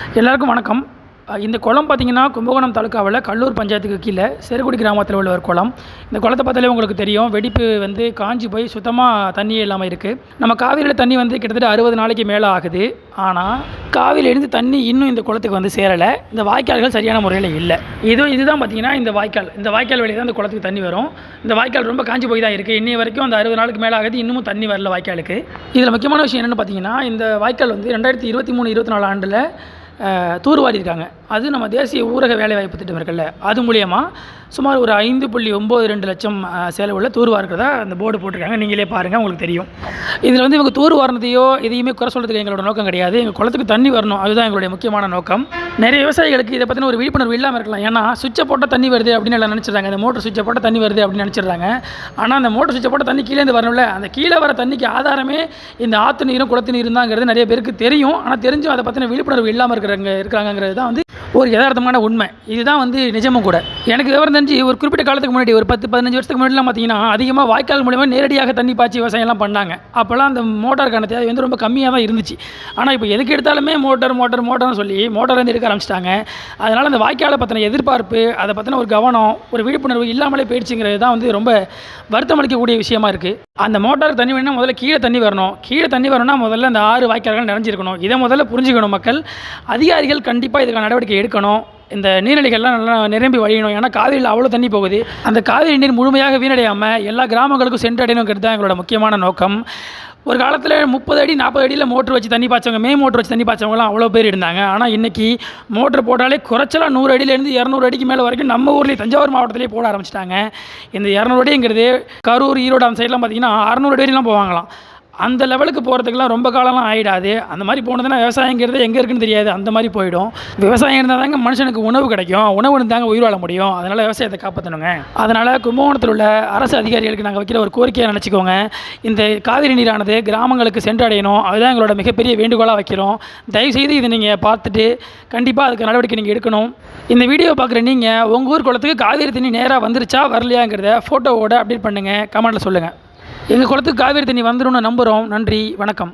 எல்லாருக்கும் வணக்கம். இந்த குளம் பார்த்தீங்கன்னா, கும்பகோணம் தாலுக்காவுல கல்லூர் பஞ்சாயத்துக்கு கீழ செருக்குடி கிராமத்தில உள்ள ஒரு குளம். இந்த குளத்த பார்த்தாலே உங்களுக்கு தெரியும். வெடிப்பு காஞ்சு போய் சுத்தமா தண்ணியே இல்லாம இருக்கு. நம்ம காவிரியில தண்ணி கிட்டத்தட்ட 60 நாளைக்கு மேல ஆகுது. ஆனா, காவிரியிலேருந்து தண்ணி இன்னும் இந்த குளத்துக்கு சேரல. இந்த வாய்க்கால்கள் சரியான முறையில இல்ல. இதுதான் பார்த்தீங்கன்னா இந்த வாய்க்கால். இந்த வாய்க்கால் வழியா தான் இந்த குளத்துக்கு தண்ணி வரும். இந்த வாய்க்கால் ரொம்ப காஞ்சு போய் தான் இருக்கு. இன்னைய வரைக்கும் அந்த 60 நாளுக்கு மேல ஆகுது. இன்னமும் தண்ணி வரல வாய்க்காலுக்கு. இதில முக்கியமான விஷயம் என்னன்னு பார்த்தீங்கன்னா, இந்த வாய்க்கால் 2023, 24 ஆண்டுல தூர்வாரியிருக்காங்க. அது நம்ம தேசிய ஊரக வேலைவாய்ப்பு திட்டம் இருக்குல்ல, அது மூலியமா சுமார் ஒரு 5.92 லட்சம் செலவுள்ள தூர்வார்க்கிறதா அந்த போர்டு போட்டிருக்காங்க. நீங்களே பாருங்கள், உங்களுக்கு தெரியும். இதில் இவங்க தூர்வாரினதையோ எதையுமே குறை சொல்கிறதுக்கு எங்களோட நோக்கம் கிடையாது. எங்கள் குளத்துக்கு தண்ணி வரணும், அதுதான் எங்களுடைய முக்கியமான நோக்கம். நிறைய விவசாயிகளுக்கு இதை பற்றின ஒரு விழிப்புணர்வு இல்லாமல் இருக்கலாம். ஏன்னா சுவிட்சை போட்டால் தண்ணி வருது அப்படின்னு எல்லாம் நினச்சிடுறாங்க. இந்த மோட்டர் சுவிட்சை போட்டால் தண்ணி வருது அப்படின்னு நினச்சிடுறாங்க. ஆனால் அந்த மோட்டர் சுவிட்சை போட்டால் தண்ணி கீழேருந்து வரணும்ல, அந்த கீழே வர தண்ணிக்கு ஆதாரமே இந்த ஆற்று நீரும் குளத்து நீரும் தாங்கிறது நிறைய பேருக்கு தெரியும். ஆனால் தெரிஞ்சும் அதை பற்றின விழிப்புணர்வு இல்லாமல் இருக்காங்கிறது தான் ஒரு யதார்த்தமான உண்மை. இதுதான் நிஜமும் கூட. எனக்கு விவரம் தெரிஞ்சு ஒரு குறிப்பிட்ட காலத்துக்கு முன்னாடி ஒரு 10-15 வருஷத்துக்கு முன்னாடிலாம் பார்த்தீங்கன்னா, அதிகமாக வாய்க்கால் மூலமாக நேரடியாக தண்ணி பாய்ச்சி விவசாயம்லாம் பண்ணாங்க. அப்போல்லாம் அந்த மோட்டாருக்கான தேவை ரொம்ப கம்மியாக தான் இருந்துச்சு. ஆனால் இப்போ எதுக்கு எடுத்தாலுமே மோட்டர்னு சொல்லி மோட்டார் எடுக்க ஆரம்பிச்சிட்டாங்க. அதனால் அந்த வாய்க்காலை பற்றின எதிர்பார்ப்பு, அதை பற்றின ஒரு கவனம், ஒரு விழிப்புணர்வு இல்லாமலே போயிடுச்சுங்கிறது தான் ரொம்ப வருத்தம் அளிக்கக்கூடிய விஷயமா இருக்குது. அந்த மோட்டாருக்கு தண்ணி வேணும்னா முதல்ல கீழே தண்ணி வரணும். கீழே தண்ணி வரணும்னா முதல்ல அந்த 6 வாய்க்கால்கள் நிறைஞ்சிருக்கணும். இதை முதல்ல புரிஞ்சுக்கணும் மக்கள். அதிகாரிகள் கண்டிப்பாக இதுக்கான நடவடிக்கை எடுக்கணும். இந்த நீர்நிலைகள்லாம் நல்லா நிரம்பி வழியணும். ஏன்னா காவிரியில் அவ்வளோ தண்ணி போகுது. அந்த காவிரி நீர் முழுமையாக வீணடையாமல் எல்லா கிராமங்களுக்கும் சென்றடையணுங்கிறது தான் எங்களோட முக்கியமான நோக்கம். ஒரு காலத்தில் 30 அடி 40 அடியில் மோட்ரு வச்சு தண்ணி பாய்ச்சவங்க, மோட்ரு வச்சு தண்ணி பாய்ச்சவங்களாம் அவ்வளோ பேர் இருந்தாங்க. ஆனால் இன்றைக்கி மோட்ரு போட்டாலே குறைச்சலாம் 100 அடியிலேருந்து 200 அடிக்கு மேலே வரைக்கும் நம்ம ஊர்லேயே தஞ்சாவூர் மாவட்டத்திலே போட ஆரம்பிச்சிட்டாங்க. இந்த 200 அடிங்கிறது கரூர், ஈரோடு அந்த சைட்லாம் பார்த்திங்கன்னா 600 அடிலாம் போவாங்களாம். அந்த லெவலுக்கு போகிறதுக்கெலாம் ரொம்ப காலம்லாம் ஆகிடாது. அந்த மாதிரி போனதுன்னா விவசாயங்கிறது எங்கே இருக்குன்னு தெரியாது, அந்த மாதிரி போயிடும். விவசாயம் இருந்தால் தாங்க மனுஷனுக்கு உணவு கிடைக்கும். உணவு இருந்தாங்க உயிர் வாழ முடியும். அதனால் விவசாயத்தை காப்பாற்றணுங்க. அதனால் கும்பகோணத்தில் உள்ள அரசு அதிகாரிகளுக்கு நாங்கள் வைக்கிற ஒரு கோரிக்கையை நினச்சிக்கோங்க. இந்த காவிரி நீரானது கிராமங்களுக்கு சென்றடையணும். அதுதான் எங்களோட மிகப்பெரிய வேண்டுகோளாக வைக்கிறோம். தயவுசெய்து இதை நீங்கள் பார்த்துட்டு கண்டிப்பாக அதுக்கு நடவடிக்கை நீங்கள் எடுக்கணும். இந்த வீடியோ பார்க்குற நீங்கள் உங்கள் ஊர் குளத்துக்கு காவிரி தண்ணி நேராக வந்துருச்சா வரலையாங்கிறத ஃபோட்டோவோட அப்டேட் பண்ணுங்கள், கமெண்ட்டில் சொல்லுங்கள். எங்கள் குளத்துக்கு காவிரி தண்ணி வந்துடும்னு நம்புகிறோம். நன்றி, வணக்கம்.